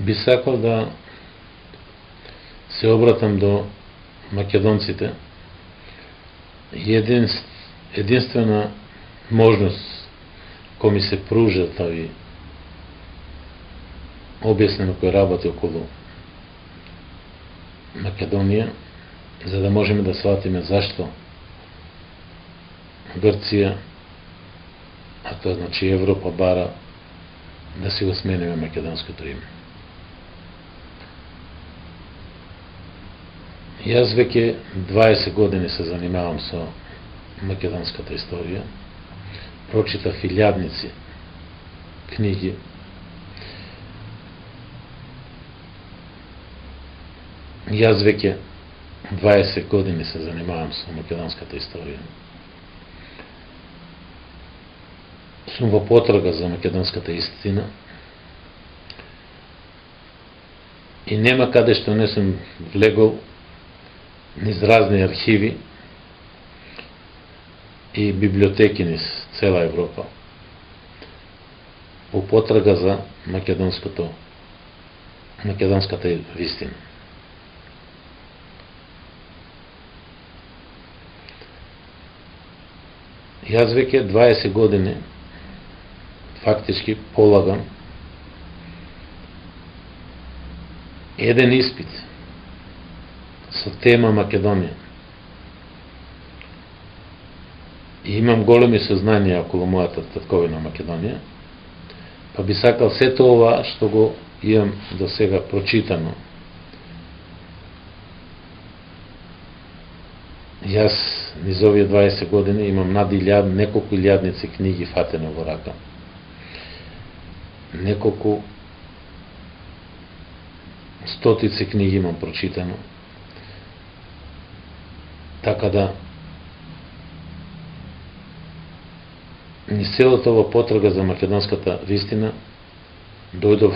би сакал да се обратам до македонците. Единствена можност која ми се пружа тави објаснено кој работи околу Македонија, за да можеме да сватиме зашто Грција, а тоа значи Европа, бара да си го смениме македонското име. Јас веќе 20 години се занимавам со македонската историја, прочитав илјадници книги, јас веќе 20 години се занимавам со македонската историја. Сум во потрага за македонската истина и нема каде што не сум влегол низ разни архиви и библиотеки низ цела Европа во потрага за македонската вистина. Јас веќе 20 години фактички полагам еден испит со тема Македонија. И имам големи сознанија околу мојата татковина Македонија, па би сакал сето ова што го имам до сега прочитано. Јас низ овие 20 години имам над неколку илјадници книги фатено во рака. Неколку стотици книги имам прочитано. Така да низ целата ова потрага за македонската вистина дојдов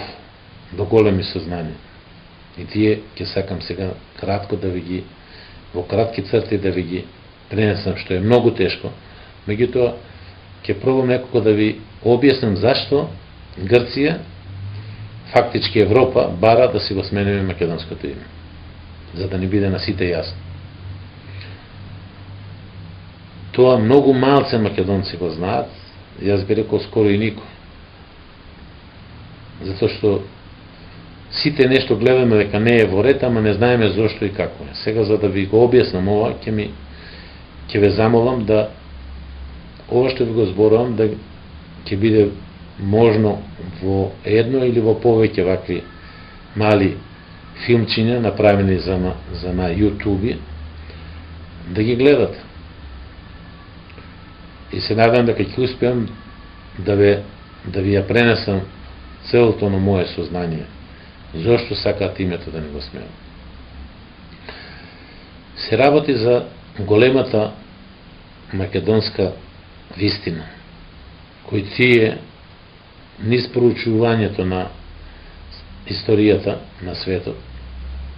до големи сознанија. И тие ќе сакам сега кратко да ви ги, во кратки црти да ви ги пренесам, што е многу тешко. Меѓутоа ќе пробам некако да ви објаснам зашто Грција, фактички Европа, бара да си го смениме македонското име, за да не биде на сите јасно. Тоа многу малце македонци го знаат, јас би рекол скоро и никој. Затоа што сите нешто гледаме дека не е во ред, ама не знаеме зошто и како е. Сега за да ви го објаснам ова, ќе ве замолам да ова што ви го зборувам да ќе биде можно во едно или во повеќе вакви мали филмчиња направени за на YouTube да ги гледате. И се надам дека ќе успеам да ви ја пренесам целото на моје сознание. Зошто сакаат името да не го сменам? Се работи за големата македонска вистина, кој тие низ проучувањето на историјата на светот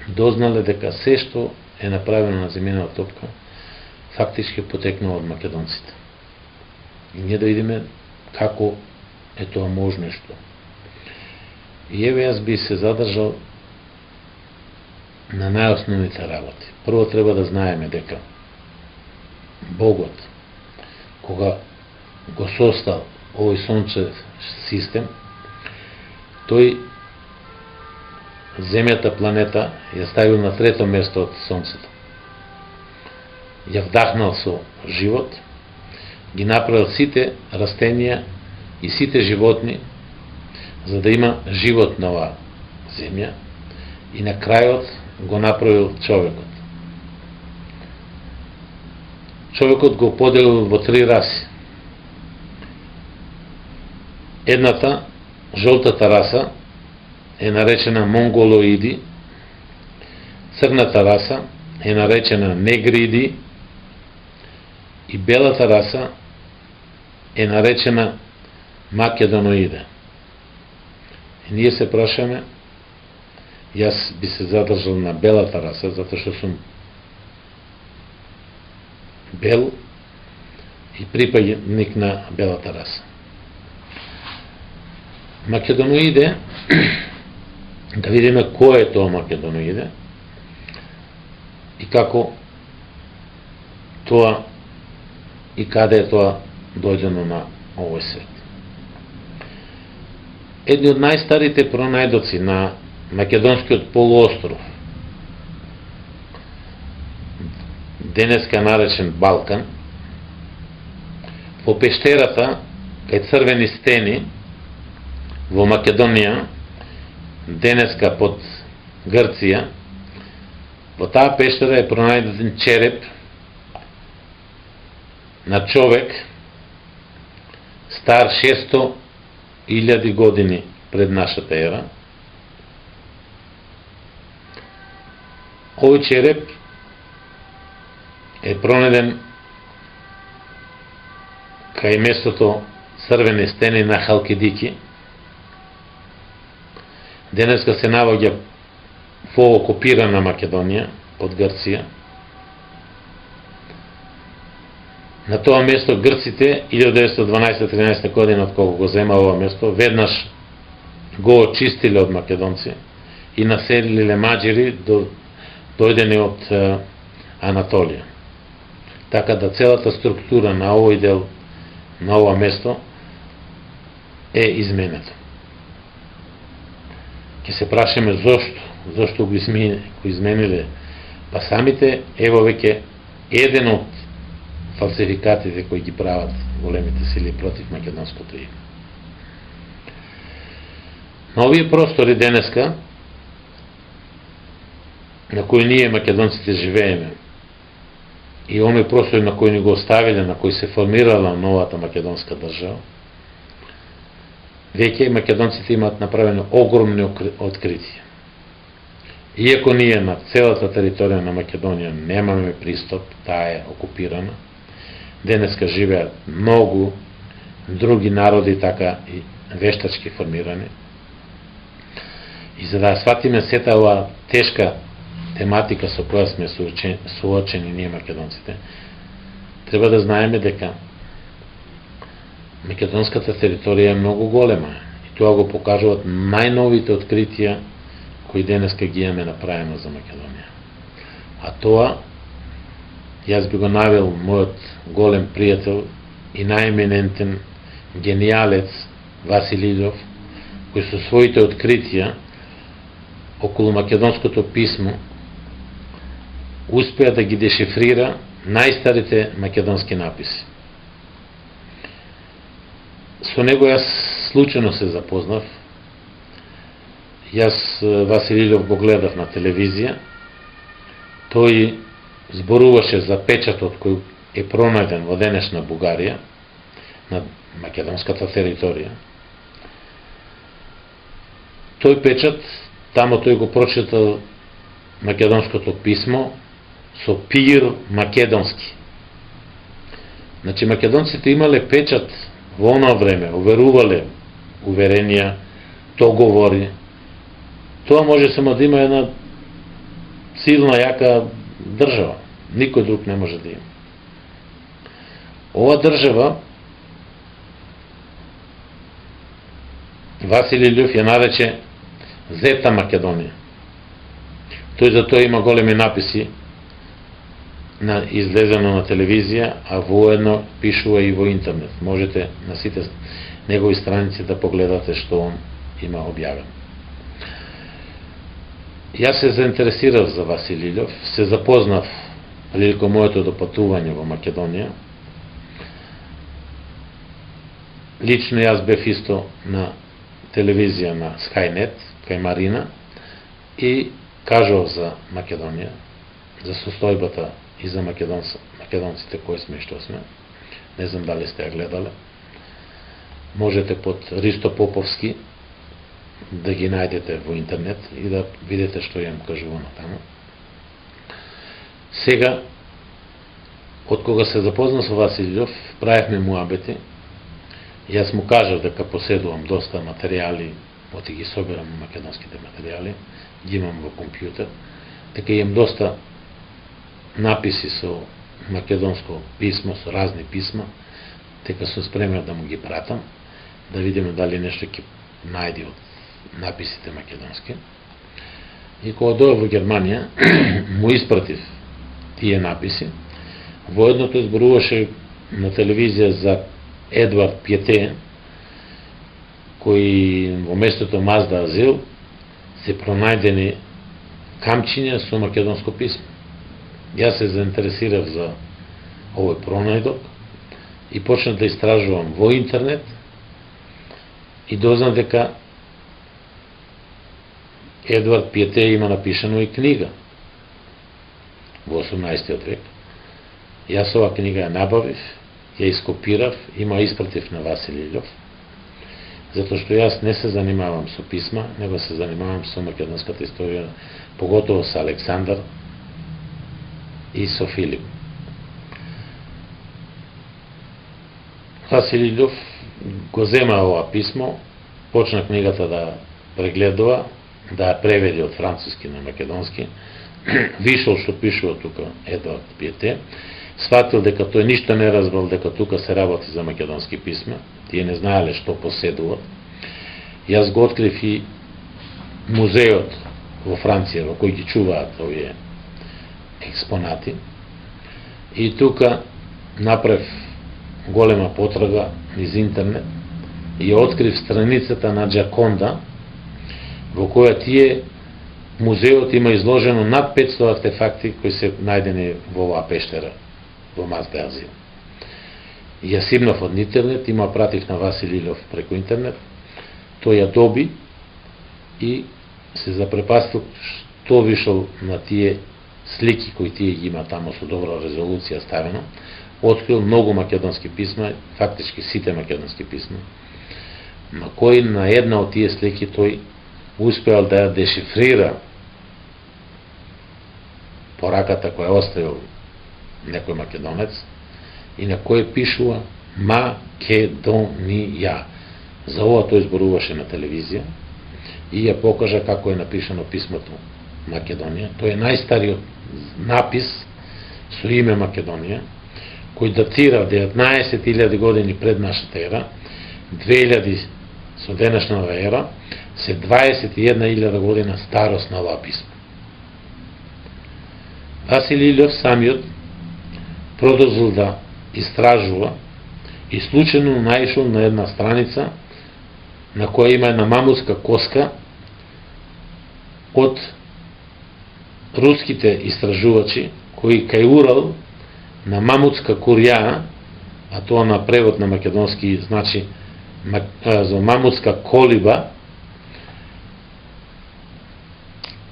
дознале дека се што е направено на земјината топка фактички потекнува од македонците. И ние да видиме како е тоа можно и што. И еве јас би се задржал на најосновните работи. Прво треба да знаеме дека Богот, кога го состал овој сончев систем, тој земјата, планета, ја ставил на трето место од сонцето. Ја вдахнал со живот, ги направил сите растенија и сите животни, за да има живот на оваа земја, и на крајот го направил човекот. Човекот го поделил во 3 раси. Едната, жолтата раса, е наречена монголоиди, црната раса е наречена негриди и белата раса е наречена македоноиде. И ние се прашаме, јас би се задржал на белата раса, затоа што сум бел и припаѓаник на белата раса. Македоноиде да видиме кој е тоа македоноиде и како тоа и каде е тоа дојдено на овој свет. Едни од најстарите пронајдоци на македонскиот полуостров, денеска наречен Балкан, во пештерата кај Црвени стени во Македонија, денеска под Грција, во таа пештера е пронајден череп на човек стар 600.000 години пред нашата ера. Овој череп е пронајден кај местото Црвени стени на Халкидики. Денеска се наоѓа во окупирана Македонија од Грција. На тоа место грците 1912-13 година од кога го зема ова место, веднаш го очистиле од македонци и населиле маđери дојдени од Анатолија. Така да целата структура на овој дел, на ова место е изменето. Ке се прашаме зошто го измениле, па самите, ево веќе еден од фалсификатите кои ги прават големите сили против македонското име. На овие простори денеска, на кои ние македонците живееме, и оние простори на кои ни го оставиле, на кои се формирала новата македонска држава, веќе македонците имаат направено огромни откритија. Иако ние на целата територија на Македонија немаме пристап, таа е окупирана, денеска живеат многу други народи така и вештачки формирани. И за да сватиме сета ова тешка тематика со која сме соочени ние македонците, треба да знаеме дека македонската територија е многу голема и тоа го покажуваат најновите откритија кои денеска ги имаме направено за Македонија. А тоа, јас би го навел мојот голем пријател и најеминентен гениалец Васил Илјов, кој со своите откритија околу македонското писмо успеа да ги дешифрира најстарите македонски написи. Со него јас случајно се запознав. Јас Васил Илјов го гледав на телевизија. Тој зборуваше за печатот кој е пронајден во денешна Бугарија, на македонската територија. Тој печат, тамо тој го прочитал македонското писмо со пир македонски. Значи македонците имале печат во оно време, уверувале уверенија, договори. Тоа може само да има една силна, јака држава. Никој друг не може да има. Ова држава Васил Илјов ја нарече Зета Македонија. Тој за тоа има големи написи излезено на телевизија, а воедно пишува и во интернет. Можете на сите негови страници да погледате што он има објавено. Јас се заинтересирав за Васил Илјов, се запознав приликом моето допатување во Македонија. Лично јас бев исто на телевизија на Skynet, кај Марина, и кажував за Македонија, за состојбата и за македонците кои сме и што сме. Не знам дали сте ја гледале. Можете под Ристо Поповски да ги најдете во интернет и да видите што јам кажувано таму. Сега, од кога се запознав со Васил Илјов, правевме муабети. Јас му кажав дека поседувам доста материјали, оти ги собирам македонските материјали, ги имам во компјутер, дека имам доста написи со македонско писмо, со разни писма, дека сум спремен да му ги пратам, да видиме дали нешто ќе најди од написите македонски. и кога дојав во Германија, му испратив тие написи. Во едното изборуваше на телевизија за Едвард Пјете, кој во местото Мазда Азил се пронајдени камчиња со македонско писмо. Јас се заинтересирав за овој пронајдок и почнав да истражувам во интернет и дознав дека Едвард Пјете има напишано и книга во 18 век. Јас ова книга ја набавив, ја ископирав и ма испратив на Василий Илјов, затоа што јас не се занимавам со писма, него се занимавам со македонската историја, поготово со Александар и со Филип. Василий Илјов го зема ова писмо, почна книгата да прегледува, да ја преведе од француски на македонски, вишол што пишува тука Едвард Пјете, сватил дека тој ништо не разбрал, дека тука се работи за македонски писма, тие не знаеле што поседуват. Јас го открив и музеот во Франција, во кој ги чуваат овие експонати, и тука направив голема потрага низ интернет и ја открив страницата на Джаконда, во која тие музеот има изложено над 500 артефакти кои се најдени во оваа пештера во Мазда Азил. Ја симнав од интернет и ма пратив на Василий Илјов преку интернет. Тој ја доби и се запрепастил што вишол на тие слики кои тие ги има таму со добра резолуција ставено. Открил многу македонски писма, фактички сите македонски писма, на кои на една од тие слики тој успеал да ја дешифрира пораката која оставил некој македонец и на кој пишува Македонија. За ова тој зборуваше на телевизија и ја покажа како е напишано писмото Македонија. Тој е најстариот напис со име Македонија, кој датира 19.000 години пред нашата ера, 2000 со денешната ера, се 21.000 година старост на ова писмо. Василий Илјов самиот продолжил да истражува и случајно наишол на една страница на која има една мамутска коска од руските истражувачи кои кај Урал на мамутска курја, а тоа на превод на македонски значи за мамутска колиба,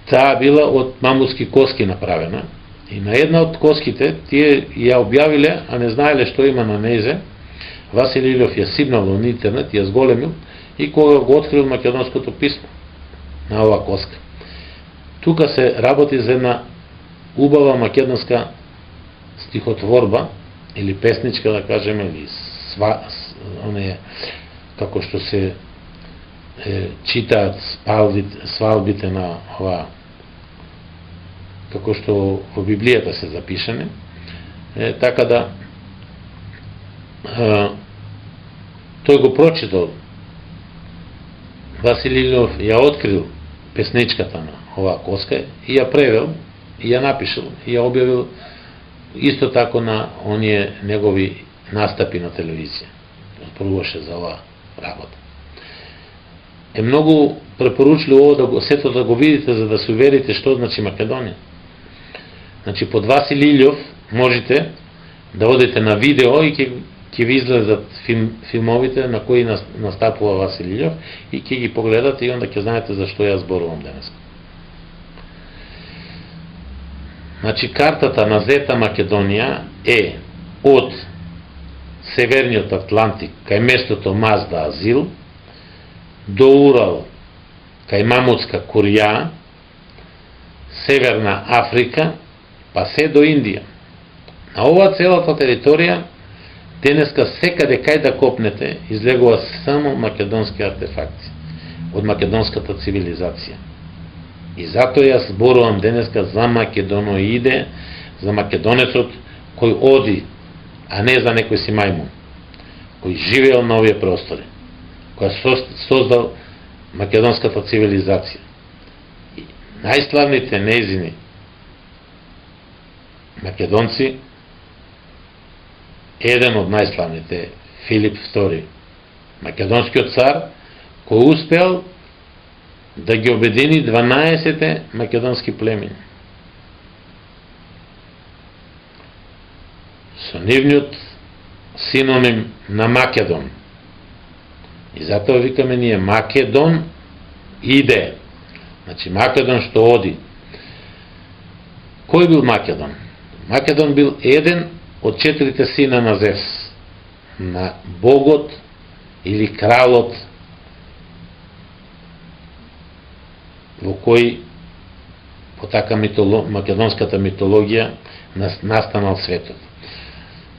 таа била од мамутски коски направена. И на една од коските тие ја објавиле, а не знаеле што има на незе. Василий Илјов ја сибнал во интернет, ја зголемил и кога го открил македонското писмо на ова коска. Тука се работи за една убава македонска стихотворба или песничка, да кажеме, или како што се читаат свалбите на ова, како што во Библијата се запишани, така да тој го прочитал. Василий Илјов ја открил песничката на оваа коска и ја превел, и ја напишал, и ја објавил исто тако на оние негови настапи на телевизија. Зборуваше за оваа работа. Е многу препоручливо да го сето да го видите за да се уверите што значи Македонија. Значи под Василий Илјов можете да одите на видео и ќе ви излезат филмовите на кои настапува Василий Илјов и ќе ги погледате и онда ќе знаете за што ја зборувам денес. Значи картата на Зета Македонија е од Северниот Атлантик кај местото Мазда Азил до Урал кај мамутска курја, Северна Африка, па се до Индија. На оваа целата територија денеска секаде кај да копнете излегува само македонски артефакти од македонската цивилизација. И затоа јас зборувам денеска за македоноиде, за македонецот кој оди, а не за некој си мајмун, кој живеел на овие простори, кој создал македонската цивилизација. најславните нејзини македонци, еден од најславните, Филип II, македонскиот цар, кој успеал да ги обедини 12 македонски племени. Со нивниот синоним на Македон. И затоа викаме ние Македон иде. Значи Македон што оди. Кој бил Македон? Македон бил еден од 4 сина на Зевс, на богот или кралот во кој по така македонската митологија настанал светот,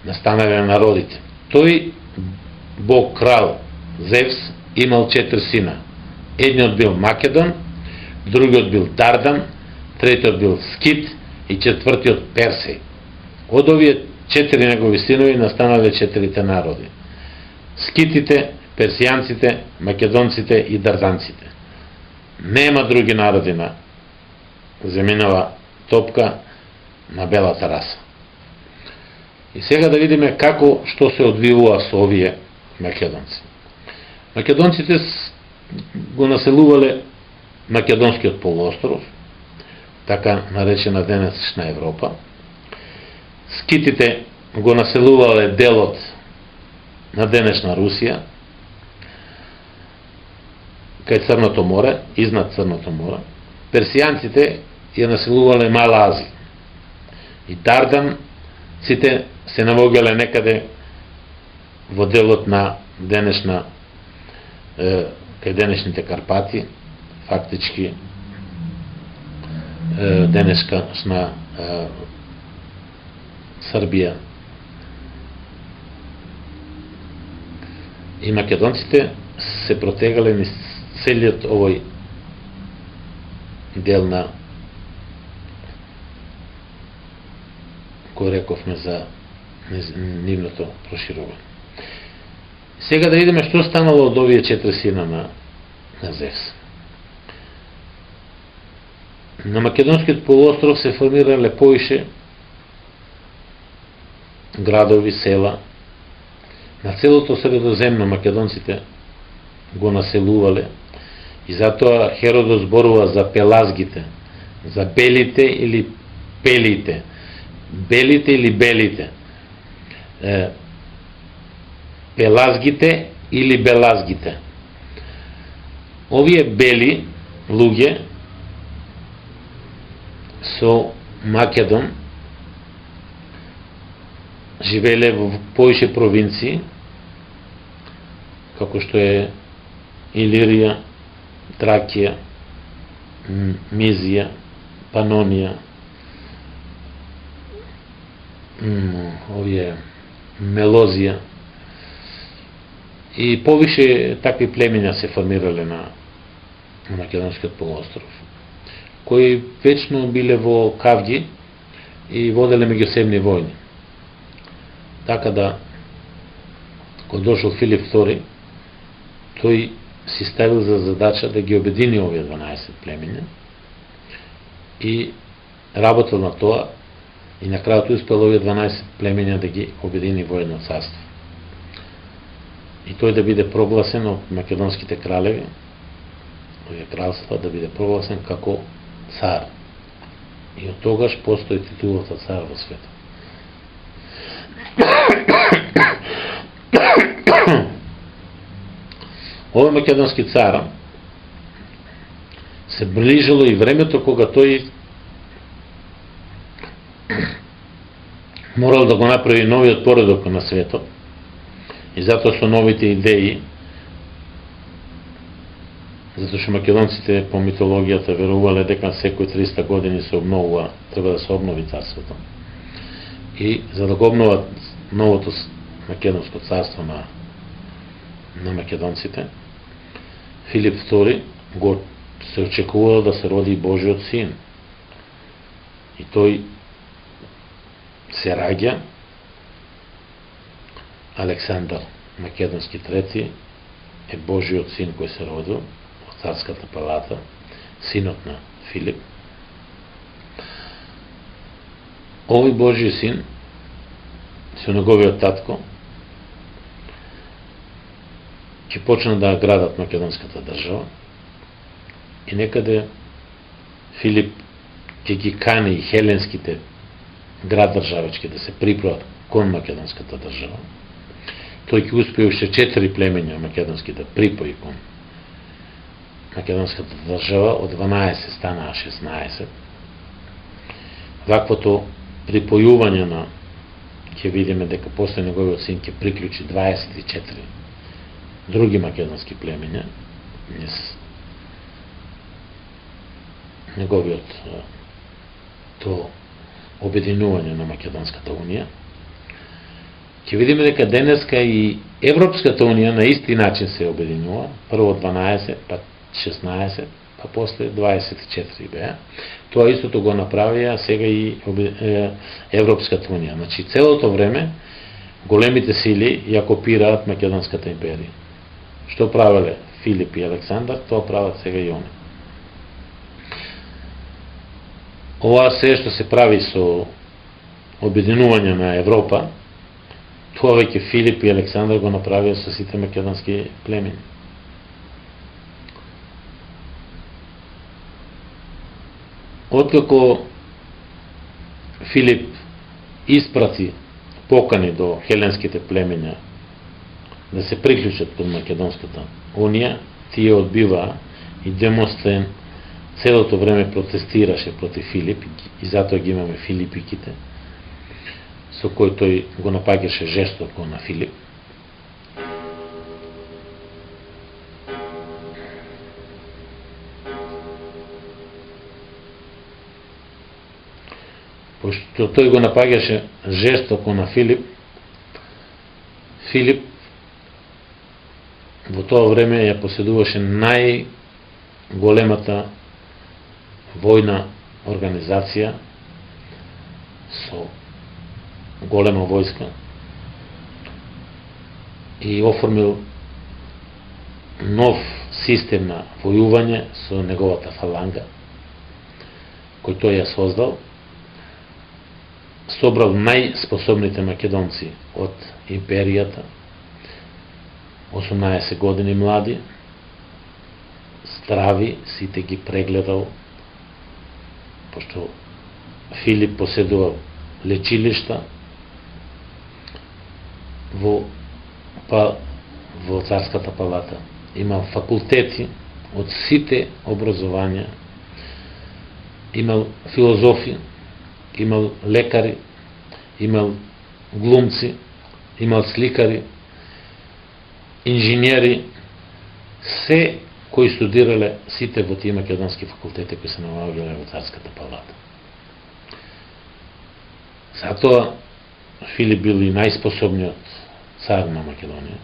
настанале народите. Тој бог крал Зевс имал 4 сина. Едниот бил Македон, другиот бил Дардан, третиот бил Скит и четвртиот Персеј. Од овие 4 негови синови настанале 4 народи: скитите, персијанците, македонците и дарданците. Нема други народи на земјинова топка на белата раса. И сега да видиме како што се одвивува со овие македонци. Македонците го населувале Македонскиот полуостров, така наречена денешна Европа. Скитите го населувале делот на денешна Русија, кај Црното море, изнад Црното море. Персијанците ја населувале Мала Азија. И дарданците се наоѓале некаде во делот на денешна, кај денешните Карпати, фактички денешна Србија. И македонците се протегале низ целиот овој дел на кој рековме за нивното проширување. Сега да видиме што станало од овие 4 сина на Зевс. На Македонскиот полуостров се формирале поише градови, села. На целото Средоземно македонците го населувале и затоа Херодот зборува за пелазгите, за белите или пелите, белите или белите, пелазгите или белазгите. Овие бели луѓе со Македон живееле во поише провинции, како што е Илирија, Тракија, Мизија, Панонија, овие Мелозија, и повише такви племиња се формирале на Македонскиот полуостров, кои вечно биле во кавги и воделе меѓусебни војни. Така да, кога дошол Филип II, тој си ставил за задача да ги обедини овие 12 племиња и работел на тоа и на крајот успел овие 12 племиња да ги обедини во едно царство. И тој да биде прогласен од македонските кралеви, овие кралства да биде прогласен како цар. И од тогаш постои титулата цар во светот. Овој македонски цар се ближило и времето кога тој морал да го направи новиот поредок на светот и затоа со новите идеи, затоа што македонците по митологијата верувале дека секои 300 години се обновува, треба да се обнови царството. И за да го обноват новото македонско царство на македонците, Филип II го се очекувал да се роди Божиот син. И тој се раѓа Александар Македонски III е Божиот син кој се родил во царската палата, синот на Филип, овој Божи син со неговиот татко ќе почнат да градат македонската држава и некаде Филип ќе ги кани и хеленските град државички да се припроат кон македонската држава. Тој ќе успее уште 4 племења македонски да припои кон македонската држава, од 12 станаа 16. Ваквото припојување на, ќе видиме дека после неговиот син ќе приклучи 24 други македонски племења низ неговиот то обединување на Македонската унија. Ќе видиме дека денеска и Европската унија на исти начин се обединува, прво 12, па 16, па после 24 беа. Тоа истото го направија сега и Европската унија. Значи целото време големите сили ја копираат Македонската империја. Што правеле Филип и Александар, тоа прават сега и они. Ова се што се прави со обединување на Европа, тоа веќе Филип и Александар го направија со сите македонски племени. Откако Филип испрати покани до хеленските племења да се приклучат кон Македонската унија, тие одбиваа и Демостен целото време протестираше против Филип и затоа ги имаме Филипиките, со кој тој го напаѓаше жестоко на Филип. Пошто тој го напаѓаше жестоко на Филип, Филип во тоа време ја поседуваше најголемата војна организација со голема војска и оформил нов систем на војување со неговата фаланга, кој тој ја создал. Собрал најспособните македонци од империјата, 18 години млади, здрави, сите ги прегледал, пошто Филип поседувал лечилишта во царската палата. Имал факултети од сите образования, имал филозофи, имал лекари, имал глумци, имал сликари, инженери, се кои студирале сите во тие македонски факултети кои се наоѓале во царската палата. Затоа Филип бил и најспособниот цар на Македонија.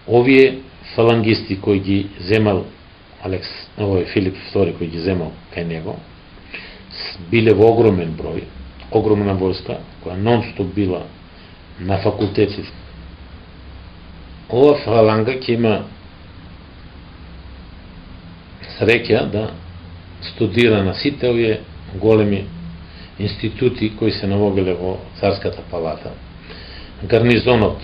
Овие фалангисти кои ги земал Филип II кои ги земал кај него, биле во огромен број, огромна војска која нон-стоп била на факултетите. Ова фаланга ќе има среќа да студира на сите овие големи институти кои се наоѓале во царската палата. Гарнизонот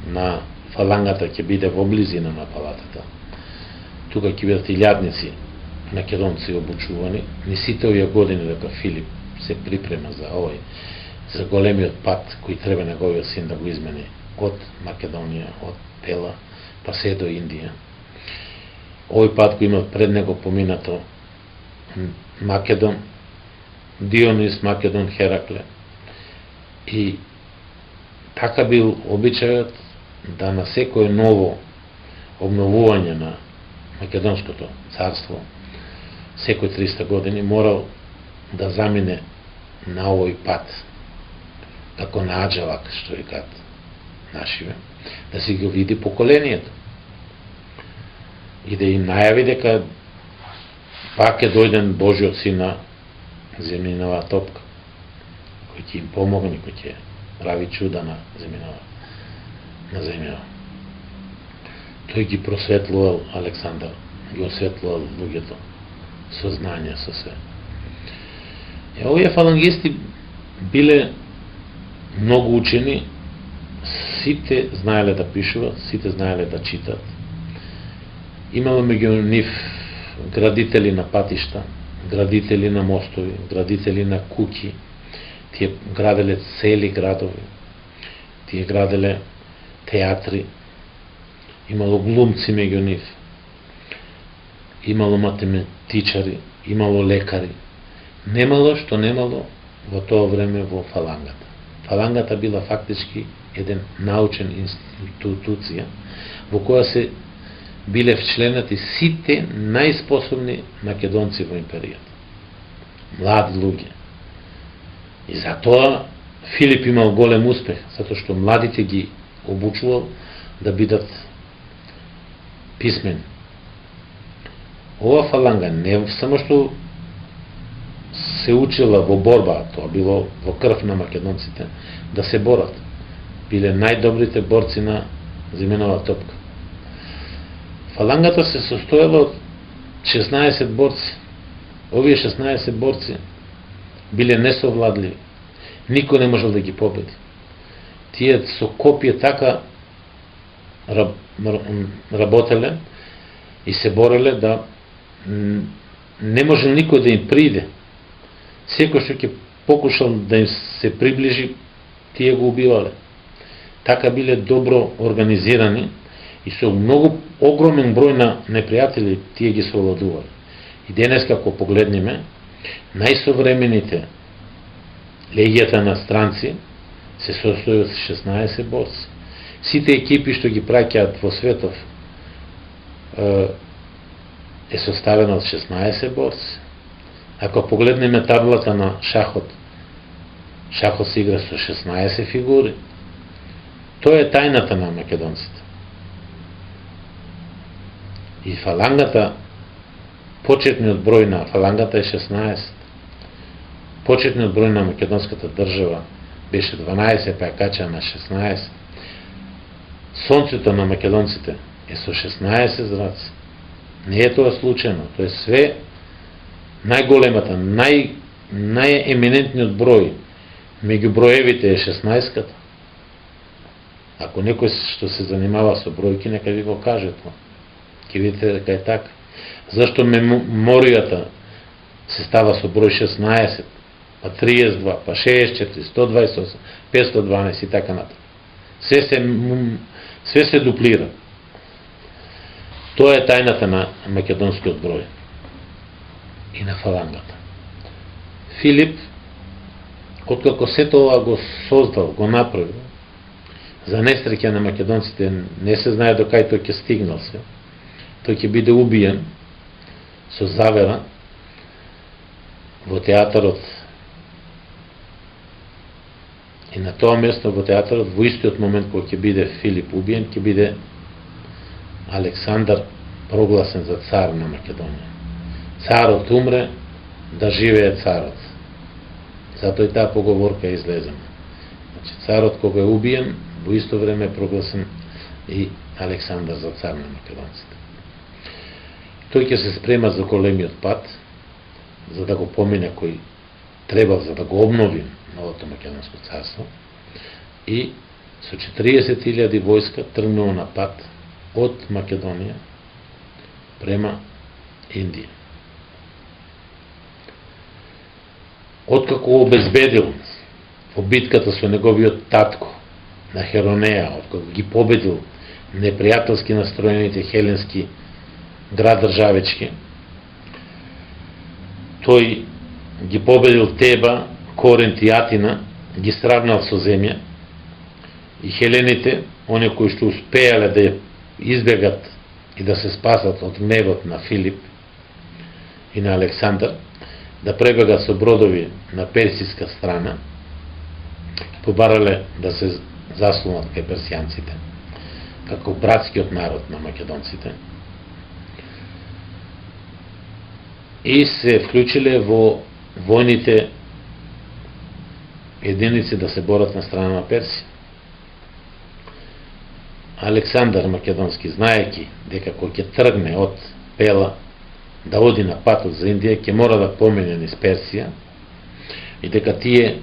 на фалангата ќе биде во близина на палатата. Тука ќе бидат илјадници македонци обучувани. Ни сите овие години дека Филип се припрема за големиот пат кој треба неговиот син да го измени од Македонија, од Пела, па се до Индија. Овој пат го има пред него поминато Македон, Дионис, Македон, Херакле. И така бил обичајот да на секој ново обновување на Македонското царство, секој 300 години морал да замине на овој пат, како на аџалак, што викаат нашиве, да си го види поколението и да им најави дека пак е дојден Божиот син на земјинова топка, кој ќе им помогне, кој ќе прави чуда на земјава. Тој ги просветлувал Александар, ги осветлувал луѓето со знање, со се. Овие фалангисти биле многу учени, сите знаеле да пишуват, сите знаеле да читат. Имало меѓу нив градители на патишта, градители на мостови, градители на куќи, тие граделе цели градови, тие граделе театри, имало глумци меѓу нив, имало математичари, имало лекари. Немало што немало во тоа време во фалангата. Фалангата била фактички еден научен институција во која се биле вчленати сите најспособни македонци во империјата. Млади луѓе. И затоа Филип имал голем успех, затоа што младите ги обучувал да бидат писмени. Ова фаланга не само што се учила во борба, тоа било во крв на македонците, да се борат. Биле најдобрите борци на земјанова топка. Фалангата се состоела од 16 борци. Овие 16 борци биле несовладливи. Никој не можел да ги победи. Тие со копие така работеле и се бореле да не можел никој да им приде. Секој што ќе покушал да им се приближи, тие го убивале. Така биле добро организирани и со многу огромен број на непријатели тие ги совладувале. И денес како погледнеме, најсовремените легијата на странци се состои од 16 борци. Сите екипи што ги праќаат во светов е составена од 16 борци. Ако погледнеме таблата на шахот, шахот се игра со 16 фигури. Тоа е тајната на македонците. И фалангата, почетниот број на фалангата е 16. Почетниот број на македонската држава беше 12, па ја кача на 16. Сонцето на македонците е со 16 зраци. Не е тоа случајно, тоа е све најголемата, најеминентниот број меѓу броевите е 16-ката. Ако некој што се занимава со бројки, нека ви го каже тоа. Ќе видите дека е така. Зашто меморијата се става со број 16, па 32, па 64, 128, 512 и така натаму. Све се дуплира. Тоа е тајната на македонскиот број и на фалангата. Филип, откако се тоа го создал, го направил, за несреќа на македонците не се знае до кај тој ќе стигнал се. Тој ќе биде убиен со завера во театарот. И на тоа место во театарот, во истиот момент кога ќе биде Филип убиен, ќе биде Александар прогласен за цар на Македонија. Царот умре, да живее царот. Затоа и таа поговорка е излезена. Значи, царот кога е убиен, во исто време е прогласен и Александар за цар на македонците. Тој ќе се спрема за големиот пат, за да го помине кој треба, за да го обнови новото македонско царство, и со 40.000 војска тргнува на пат од Македонија према Индија. Откако обезбедил во битката со неговиот татко на Херонеја, откако ги победил непријателски настроените хеленски град-државички, тој ги победил Теба, Коринт и Атина, ги сравнал со земја, и хелените, оние кои што успеале да избегат и да се спасат од гневот на Филип и на Александар, да пребегат со бродови на персиска страна, побарале да се заслонат кај персијанците, како братскиот народ на македонците, и се вклучиле во војните единици да се борат на страна на Персија. Александар Македонски, знаеки дека кој ќе тргне од Пела да оди на патот за Индија, ќе мора да помене низ Персија, и дека тие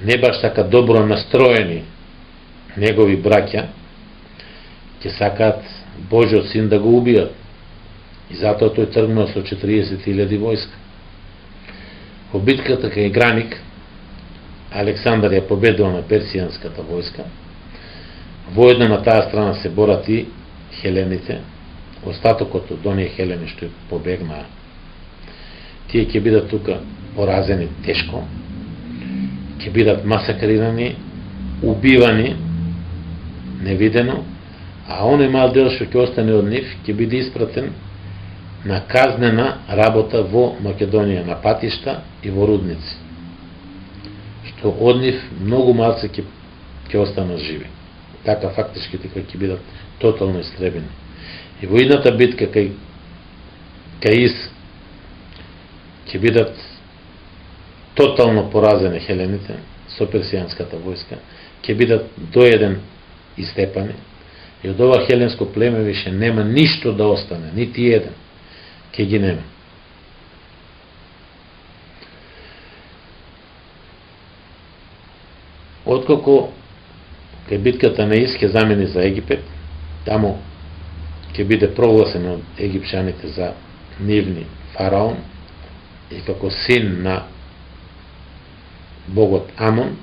не баш така добро настроени негови браќа ќе сакаат Божиот син да го убијат. И затоа тој тргнал со 40.000 војска. Во битката кај Граник, Александар ја победил на персијанската војска. Воедно на таа страна се борат и хелените, остатокот од оние хелени што побегнаа. Тие ќе бидат тука поразени тешко, ќе бидат масакрирани, убивани невидено, а оној мал дел што ќе остане од нив ќе биде испратен на казнена работа во Македонија, на патишта и во рудници, што од нив многу малце ќе останат живи. Така фактички ќе бидат тотално истребени. И во едната битка кај Ис ќе бидат тотално поразени хелените со персијанската војска, ќе бидат доеден истепани, и од ова хеленско племе више нема ништо да остане, нити еден ќе ги нема. Откако кај битката на Ис ќе замени за Египет, таму ќе биде прогласен од египчаните за нивни фараон и како син на богот Амон,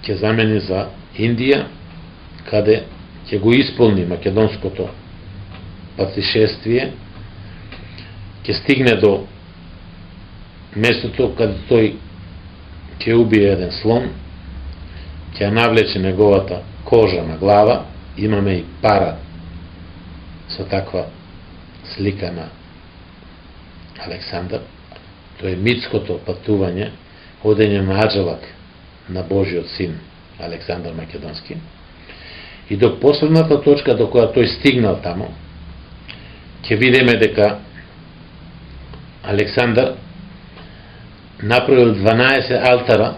ќе замени за Индија, каде ќе го исполни македонското патишествие, ќе стигне до местото каде тој ќе убие еден слон, ќе навлече неговата кожа на глава, имаме и пара со таква слика на Александар. Тоа е митското патување, одење на Аджалак на Божиот син Александар Македонски. И до последната точка до која тој стигнал тамо, ќе видиме дека Александар направил 12 алтара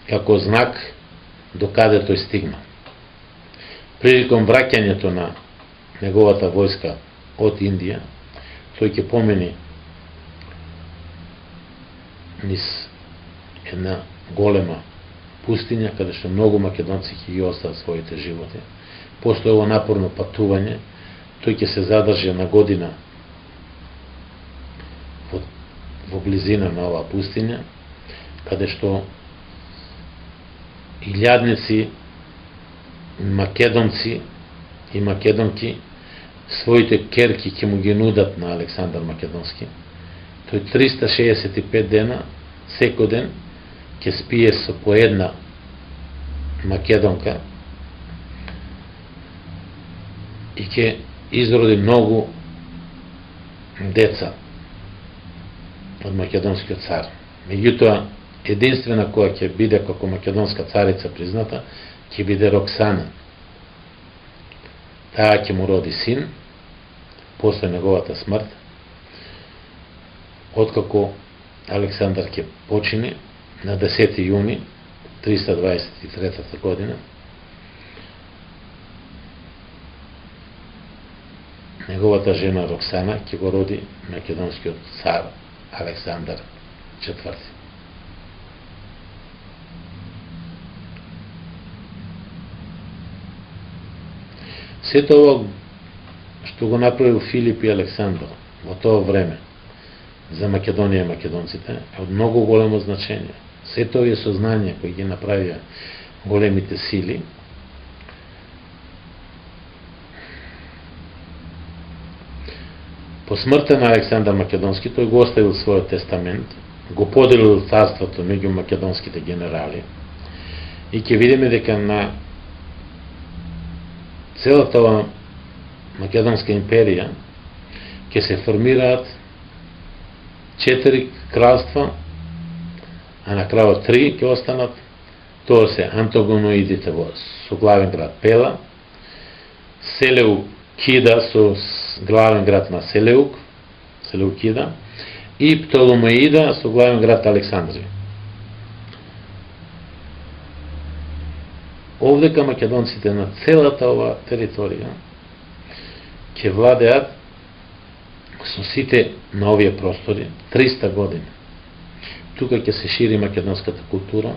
како знак до каде тој стигнал. Приликом враќањето на неговата војска од Индија, тој ќе помени низ една голема пустиња, каде што многу македонци ќе ги остават своите животи. После ово напорно патување, тој ќе се задржи на година во близина на оваа пустиња, каде што илјадници македонци и македонки своите керки ќе му ги нудат на Александар Македонски. Тој 365 дена, секој ден, ќе спие со по една македонка и ќе изроди многу деца од македонскиот цар. Меѓутоа, единствена која ќе биде како македонска царица призната, ќе биде Роксана. Таа ќе му роди син после неговата смрт, откако Александар ќе почини на 10. јуни 323 година. Неговата жена Роксана ќе го роди македонскиот цар Александар IV. Сето ово што го направил Филип и Александар во тоа време за Македонија и македонците е од многу големо значење. Сето овие сознанија кои ги направија големите сили по смртта на Александар Македонски тој го оставил својот тестамент, го поделил царството меѓу македонските генерали и ќе видиме дека на целата ова македонска империја ќе се формираат 4 кралства, а на крајот 3 ќе останат. Тоа се Антогоноидите со главен град Пела, Селеукида со главен град на Селеукида, и Птоломеида со главен град Александрија. овдека македонците на целата ова територија ќе владеат со сите на овие простори 300 години. Тука ќе се шири македонската култура,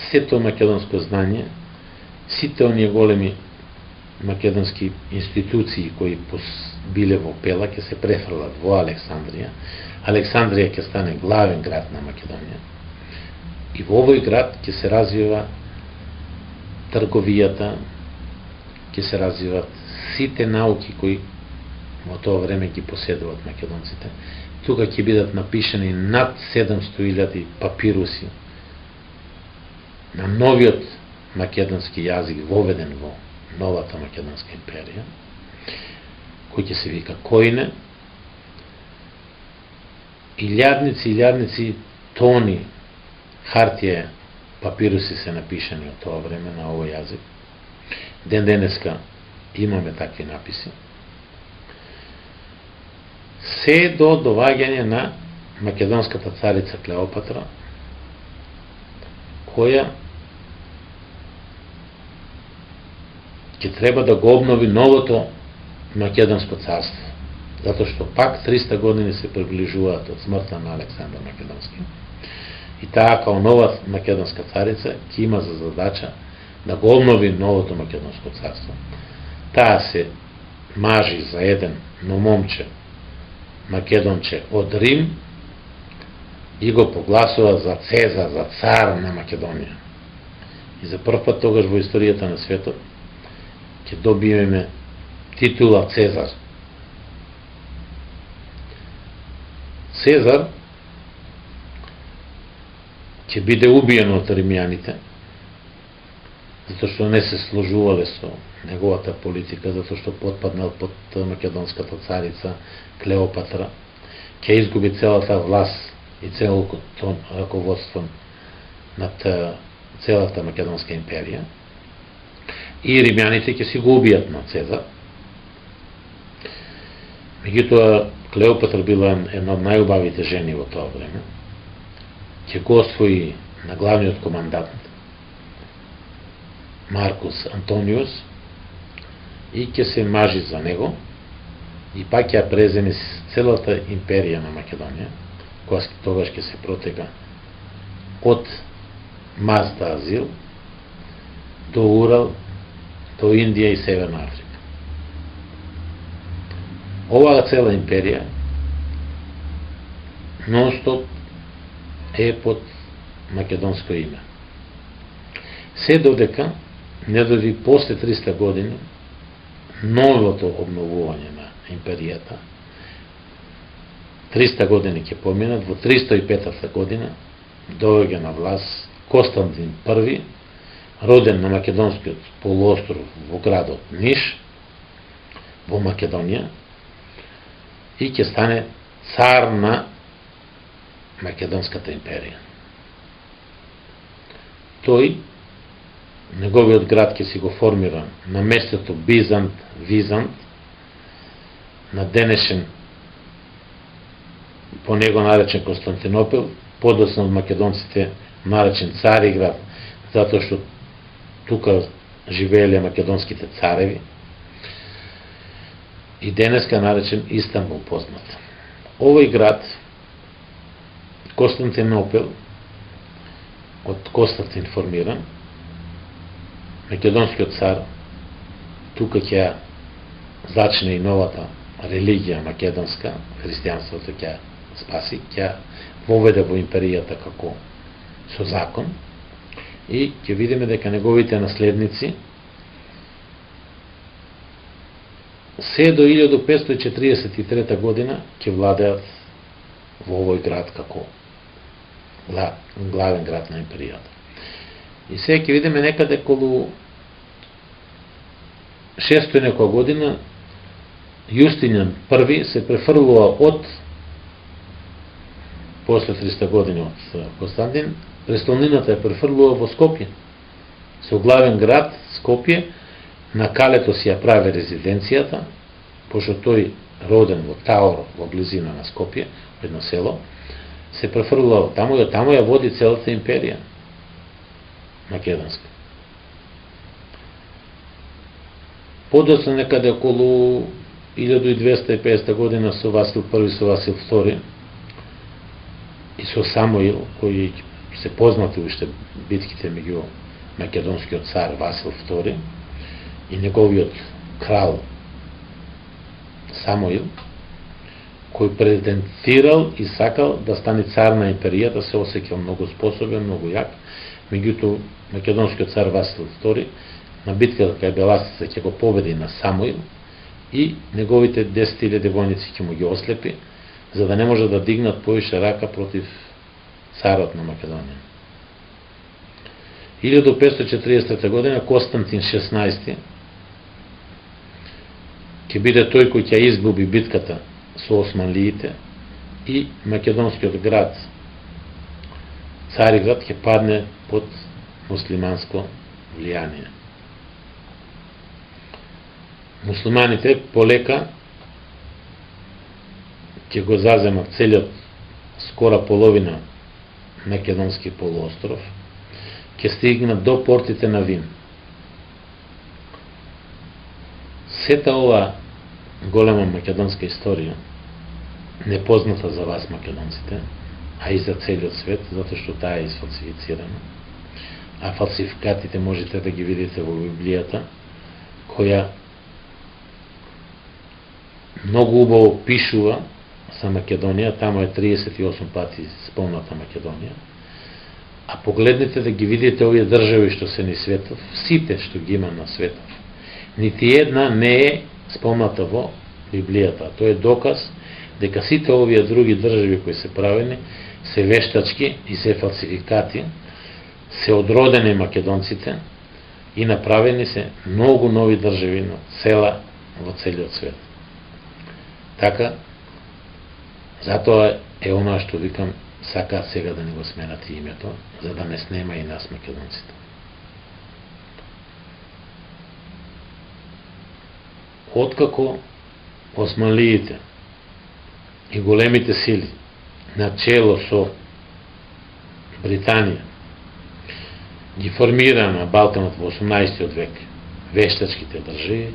сето македонско знање, сите оние големи македонски институции кои биле во Пела ќе се префрлат во Александрија. Александрија ќе стане главен град на Македонија. И во овој град ќе се развива трговијата, ќе се развиват сите науки кои во тоа време ги поседуваат македонците. Тука ќе бидат напишани над 700.000 папируси на новиот македонски јазик воведен во новата македонска империја, кој ќе се вика Коине. Илјадници тони хартија папируси се напишани од тоа време на овој јазик. Ден денеска имаме такви написи. Се до доваѓање на македонската царица Клеопатра, која ќе треба да го обнови новото македонско царство, затоа што пак 300 години се приближуваат од смртта на Александар Македонски. И таа као нова македонска царица ќе има за задача да го обнови новото македонско царство. Таа се мажи за еден момче македонче од Рим и го погласува за Цезар, за цар на Македонија. И за прв пат тогаш во историјата на светот ќе добиеме титула Цезар. Цезар ќе биде убиен од римјаните, затоа што не се сложувале со неговата политика, затоа што потпаднал под македонската царица Клеопатра, ќе изгуби целата власт и целото раководство над целата македонска империја, и римјаните ќе си го убијат на Цезар. Меѓутоа, Клеопатра била една од најубавите жени во тоа време. Ќе го освои на главниот командант Маркус Антониус и ќе се мажи за него и пак ќе преземе целата империја на Македонија, која тогаш ќе се протега од Мазда Азил до Урал, до Индија и Северна Африка. Оваа цела империја нон-стоп е под македонско име. Се додека не дојде после 300 години новото обновување на империјата. 300 години ќе поминат, во 305 година доаѓа на власт Константин I, роден на македонскиот полуостров во градот Ниш, во Македонија, и ќе стане цар на македонската империја. Тој, неговиот град ќе си го формира на местото Визант, на денешен по него наречен Константинопол, подоцна од македонците наречен Цариград, затоа што тука живееле македонските цареви, и денеска наречен Истанбул познат. Овој град, Константинопол, од Константин формиран, македонскиот цар, тука ќе зачне и новата религија македонска, христијанството ќе спаси, ќе воведе во империјата како со закон, и ќе видиме дека неговите наследници се до 1543 година ќе владеат во овој град како главен град на империјата. И сега ќе видиме некаде околу 600 некоја година Јустинијан I се префрлува од после 300 години од Константин, престолнината е префрлува во Скопје. Со главен град Скопје, на калето си ја прави резиденцијата, пошто тој роден во Таор, во близина на Скопје, едно село, се префрлува таму и таму ја води целата империја македонска. Подоцна некаде околу 1250 година со Васил I, со Васил II и со Самуил, кои се познати уште битките меѓу македонскиот цар Васил II и неговиот крал Самуил, кој претендирал и сакал да стане цар на империјата, се осеќал многу способен, многу јак. Меѓутоа македонскиот цар Васил II на битката кај Беласица ќе го победи на Самуил и неговите 10.000 војници ќе му ги ослепи, за да не може да дигнат повише рака против царот на Македонија. 1540 година Константин 16 ќе биде тој кој ќе изгуби битката со османлиите и македонскиот град Цариград ќе падне под муслиманско влијание. Муслиманите полека ќе го заземат целиот, скора половина македонски полуостров, ќе стигнат до портите на Вин. Сета ова голема македонска историја, непозната за вас македонците, а и за целиот свет, затоа што таа е изфалсифицирана. А фалсификатите можете да ги видите во Библијата, која многу убаво пишува за Македонија, тамо е 38 пати спомната Македонија. А погледнете да ги видите овие држави што се ни светов, сите што ги има на светов. Нити една не е спомната во Библијата. Тоа е доказ дека сите овие други држави кои се правени се вештачки и се фалсификати, се одродени македонците и направени се многу нови држави во целиот свет. Така, затоа е она што викам, сакаат сега да не го сменат името, за да не снема и нас македонците. Откако османлиите и големите сили на чело со Британија ги формира на Балканот во 18 век вештачките држави,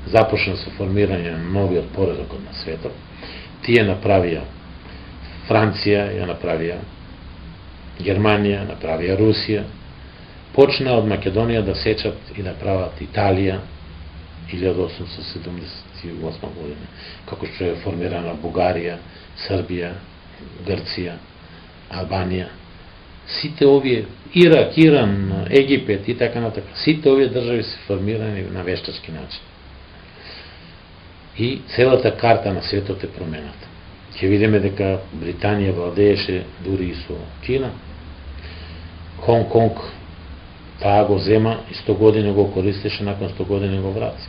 започна со формирање на новиот поредок на светот. Тие направија Франција, ја направија Германија, направија Русија, почна од Македонија да сечат и да прават Италија 1878 година, како што е формирана Бугарија, Србија, Грција, Албанија. Сите овие, Ирак, Иран, Египет и така натака, сите овие држави се формирани на вештачки начин. И целата карта на светот е промената. Ќе видиме дека Британија владееше дури и со Кина. Хонг-Конг таа го зема и 100 години го користеше, након 100 години го врати.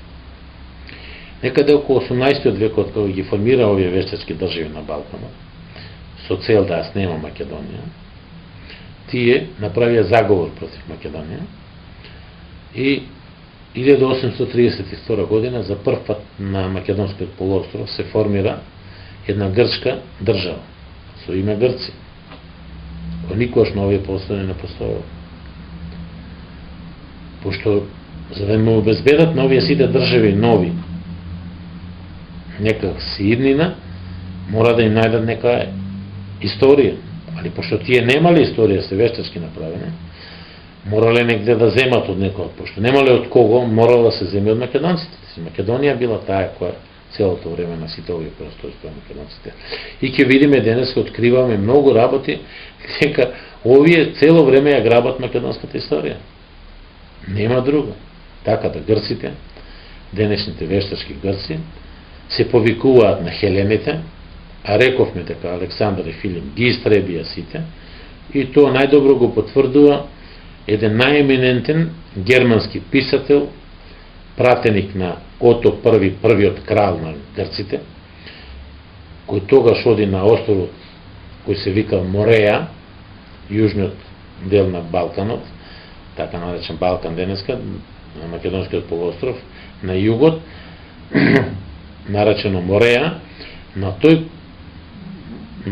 Некаде околу 18 векот, кога ги формира овие вештачки држави на Балканот, со цел да ја снема Македонија, тие направија заговор против Македонија и 1832 година за прв пат на македонскиот полуостров се формира една грчка држава со име Грција, која никогаш на овие простори не постојала. Пошто за да му обезбедат на овие сите држави нови некак си иднина, мора да им најдат нека историја. Али пошто тие немале историја, се вештачки направени, морале негде да земат од некој, пошто немале од кого, морало да се земи од македонците. Македонија била таа која целото време на сите овие простори спрема македонците. И ќе видиме денес, откриваме многу работи, дека овие цело време ја грабат македонската историја. Нема друго. Така да грците, денешните вештачки грци, се повикуваат на хелените, а рековме дека Александар и Филип ги истребија сите, и тоа најдобро го потврдува еден најеминентен германски писател, пратеник на Ото I, првиот крал на грците, кој тогаш оди на островот кој се викал Мореја, јужниот дел на Балканот, така наречен Балкан денеска, на македонскиот полуостров, на југот, наречено Мореја, на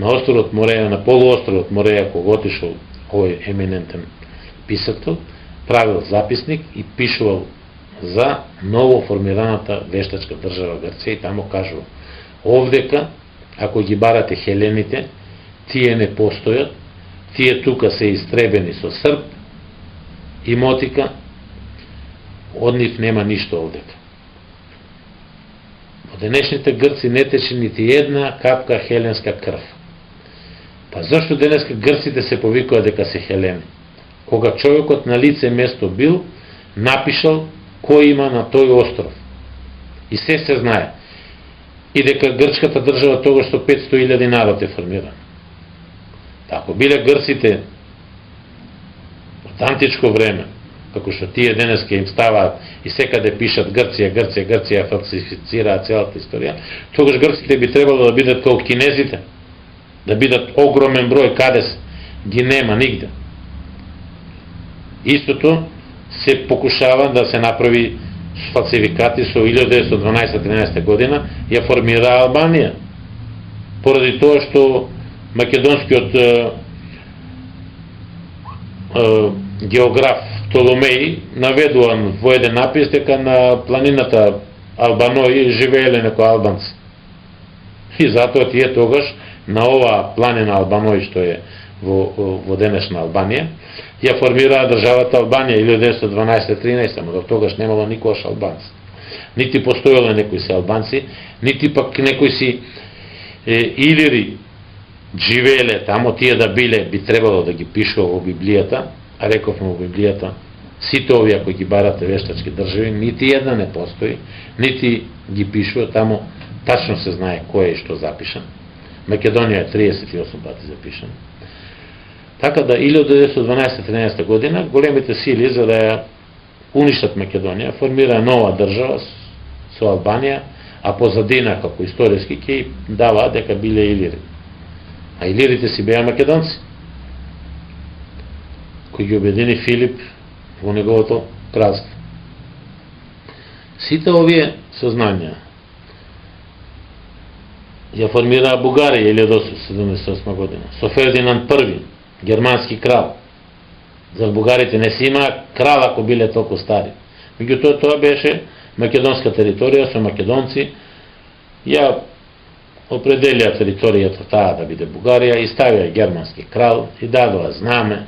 островот Мореја, на полуостровот Мореја, кога отишол овој еминентен писател, правил записник и пишувал за ново формираната вештачка држава Грција и тамо кажува овдека, ако ги барате хелените, тие не постојат, тие тука се истребени со Срб и мотика, од нив нема ништо овдека. Во денешните Грци не тече нити една капка хеленска крв. Па зашто денеска грците се повикува дека се хелени? Кога човекот на лице место бил, напишал кој има на тој остров. И се знае. И дека грчката држава тогаш со 500.000 народ е формиран. Ако биле грците од античко време, како што тие денеска им ставаат и секаде пишат Грција, Грција, Грција, фалсифицираат целата историја, тогаш грците би требало да бидат како кинезите, да бидат огромен број, каде ги нема нигде. Истото се покушава да се направи фалсификати со 1912-13 година, ја формира Албанија. Поради тоа што македонскиот географ Толомеј наведуван во еден напис дека на планината Албаној живееле некои албанци. И затоа тие тогаш на оваа планина Албаној што е во денешна Албанија, ја формираа државата Албанија 1912-13, но до тогаш немало никогаш албанци. Нити постоело некои се албанци, нити пак некои си илири живееле тамо, тие да биле, би требало да ги пишува во Библијата, а рековме во Библијата, сите овие кои ги барате вештачки држави, нити една не постои, нити ги пишува, тамо тачно се знае кој е и што запишан. Македонија е 38 пати запишан. Така да 1912-13 година големите сили за да ја уништат Македонија формираа нова држава со Албанија, а позадина како историски ќе даваа дека биле илири. А илирите си беа македонци, кои ги обедини Филип во неговото кралство. Сите овие сознанија ја формираа Бугарија 1878 година со Фердинанд I, германски крал. За бугарите не си има крал ако биле толку стари. Меѓутоа тоа беше македонска територија со македонци, ја определија територијата таа да биде Бугарија и ставија германски крал и дадоа знаме.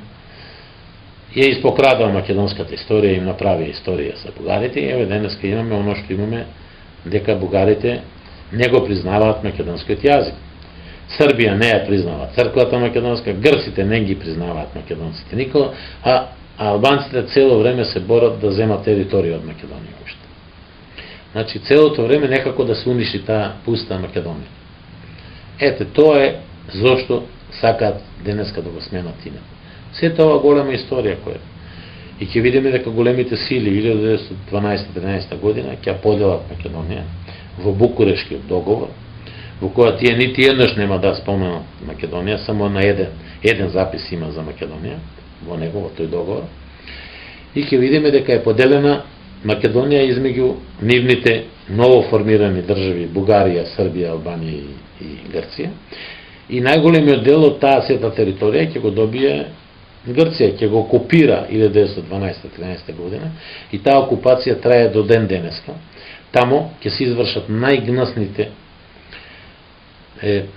Ја испокрадаа македонската историја и им направи историја за бугарите и еве денеска имаме оно што имаме, дека бугарите не го признаваат македонскиот јазик. Србија не ја признава црквата македонска, грците не ги признаваат македонците никога, а албанците цело време се борат да земат територија од Македонија уште. Значи целото време некако да се уништи таа пуста Македонија. Ете, тоа е зошто сакаат денеска да го сменат името. Сета ова голема историја која. И ќе видиме дека големите сили 1912-13 година ќе поделат Македонија во Букурешкиот договор, во која тие нити еднаш нема да споменат Македонија, само на еден запис има за Македонија во него, во тој договор. И ќе видиме дека е поделена Македонија измеѓу нивните новоформирани држави Бугарија, Србија, Албанија и Грција. И најголемиот дел од таа сета територија ќе го добие Грција, ќе го окупира 1912-13 година и таа окупација трае до ден денеска. Тамо ќе се извршат најгнасните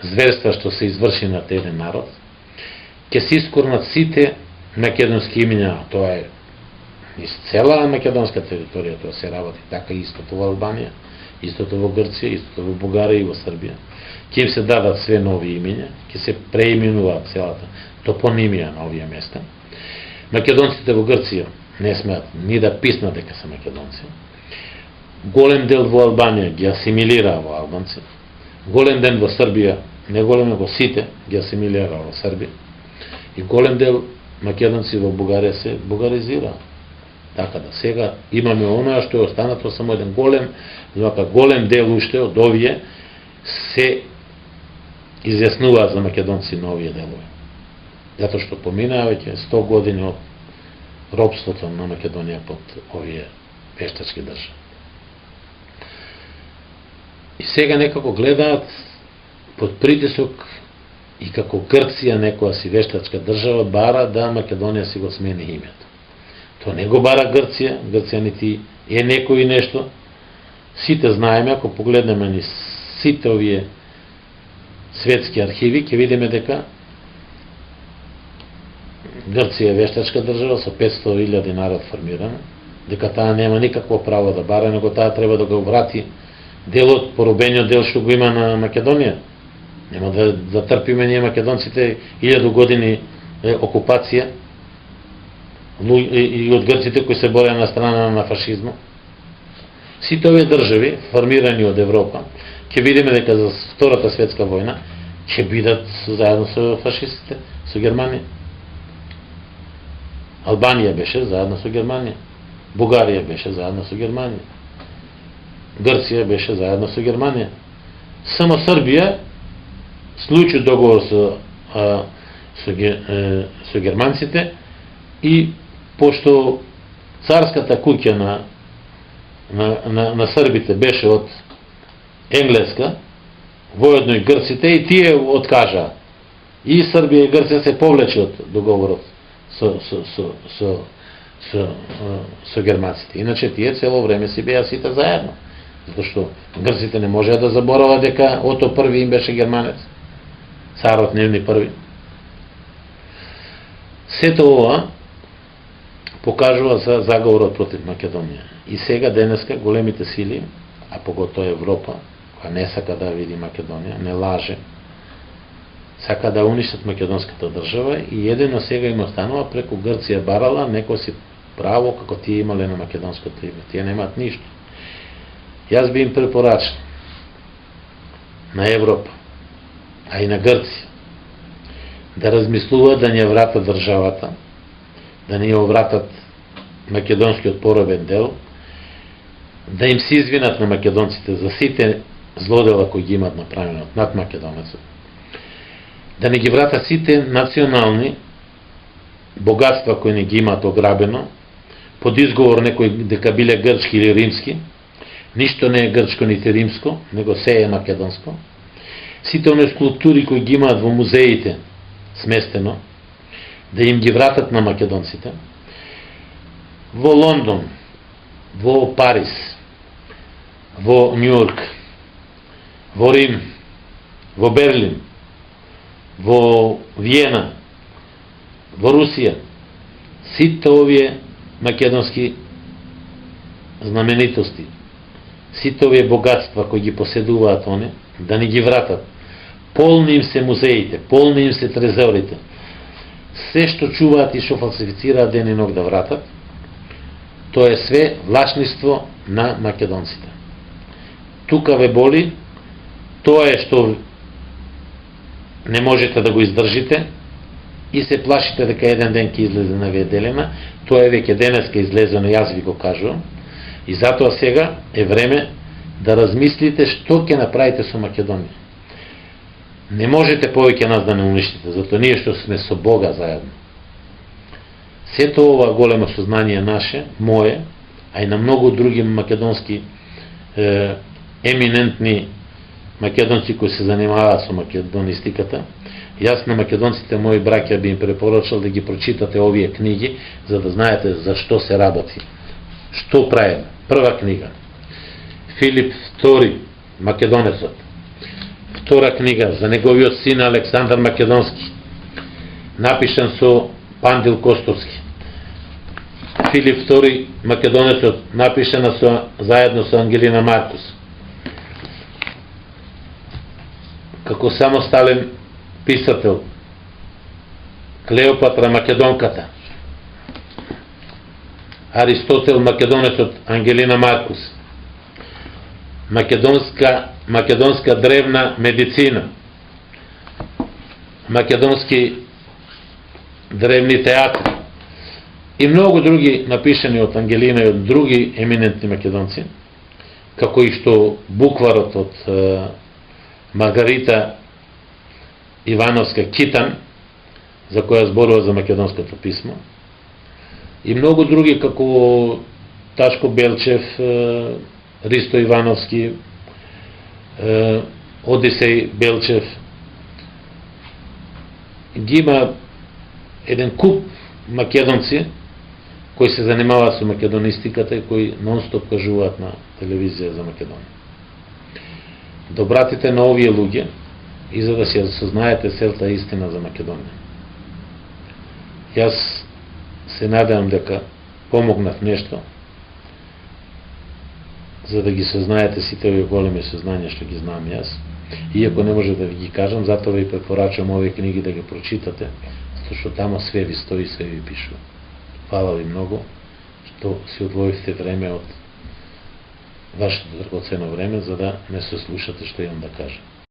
зверства што се изврши на еден народ, ќе се искорнат сите македонски имиња, тоа е из цела македонска територија, тоа се работи така истото во Албанија, истото во Грција, истото во Бугарија и во Србија. Ќе им се дадат све нови имиња, ќе се преименуваат целата топонимија на овие места. Македонците во Грција не смеат ни да писнат дека се македонци. Голем дел во Албанија ги асимилираа во албанци. Голем дел во Србија, не голем во сите, ги асимилираа во Србија. И голем дел македонци во Бугарија се бугаризираа. Така да сега имаме оноа што е останато само еден голем дел уште од овие се изјаснуваат за македонци на овие делови. Затоа што поминаа веќе 100 години од робството на Македонија под овие вештачки држави. И сега некако гледаат под притисок и како Грција некоја си вештачка држава бара да Македонија си го смени името. Тоа не го бара Грција, Грција нити е некој нешто. Сите знаеме, ако погледнеме ни сите овие светски архиви, ќе видиме дека Грција е вештачка држава со 500.000 народ формирана, дека таа нема никакво право да бара, него таа треба да го врати делот, поробениот дел што го има на Македонија. Нема да трпиме ние македонците 1000 години окупација и од грците кои се бореа на страна на фашизмот. Сите овие држави, формирани од Европа, ќе видиме дека за Втората светска војна ќе бидат заедно со фашистите, со Германија. Албанија беше заедно со Германија. Бугарија беше заедно со Германија. Грција беше заедно со Германија. Само Србија склучи договор со германците и пошто царската куќа на србите беше од енглеска, воедно и грците, и тие откажаа. И Србија и Грција се повлече од договорот со германците. Иначе тие цело време си беа сите заедно. Затоа што грците не можеа да заборават дека Ото први им беше германец. Царот нивни први. Сето ова покажува за заговорот против Македонија. И сега денеска големите сили, а поготоа Европа, која не сака да види Македонија, не лаже, сака да уништат македонската држава и едино сега им останува преку Грција барала некој си право како тие имале на македонското име. Тие немаат ништо. Јас би им препорачал на Европа, а и на Грција, да размислуваат да ни ја вратат државата, да ни ја вратат македонскиот поробен дел, да им се извинат на македонците за сите злодела кои ги имат направено над македонецот, да не ги вратат сите национални богатства кои не ги имаат ограбено, под изговор некој дека биле грчки или римски. Ништо не е грчко нити римско, него се е македонско. Сите оние скулптури кои ги имаат во музеите сместено, да им ги вратат на македонците. Во Лондон, во Париз, во Њујорк, во Рим, во Берлин, во Виена, во Русија, сите овие македонски знаменитости, сите овие богатства кои ги поседуваат они, да не ги вратат. Полни им се музеите, полни им се трезорите. Се што чуваат и што фалсифицираат ден и ног да вратат, тоа е све влашниство на македонците. Тука ве боли, тоа е што не можете да го издржите и се плашите дека еден ден ќе излезе на веделена. Тоа е веќе денеска излезено, јас ви го кажувам. И затоа сега е време да размислите што ќе направите со Македонија. Не можете повеќе нас да не уништите, затоа ние што сме со Бога заедно. Сето ова големо сознание наше, мое, а и на многу други македонски еминентни македонци кои се занимаваат со македонистиката, јас на македонците мои браќа би им препорачал да ги прочитате овие книги, за да знаете за што се работи. Што правиме? Прва книга, Филип II, македонецот. Втора книга, за неговиот син Александар Македонски, напишан со Пандил Костовски. Филип II, македонецот, напишана заедно со Ангелина Маркус. Како самостален писател, Клеопатра Македонката, Аристотел Македонецот, Ангелина Маркус, македонска древна медицина, македонски древни театри и многу други напишани од Ангелина и од други еминентни македонци, како и што букварот од Маргарита Ивановска Китан, за која зборува за македонското писмо, и многу други како Ташко Белчев, Ристо Ивановски, Одисеј Белчев. Ги има еден куп македонци кои се занимаваат со македонистиката и кои нон-стоп кажуваат на телевизија за Македонија. Да обратите на овие луѓе и за да се осознаете целта истина за Македонија. Јас се надевам дека помогнав нешто за да ги сознаете сите овие големи сознања што ги знам јас. Иако не може да ви ги кажам, затоа ви препорачувам овие книги да ги прочитате, што тамо све ви стои, све ви пишува. Фала ви многу што си одвоивте време од вашето драгоцено време за да ме сослушате што имам да кажам.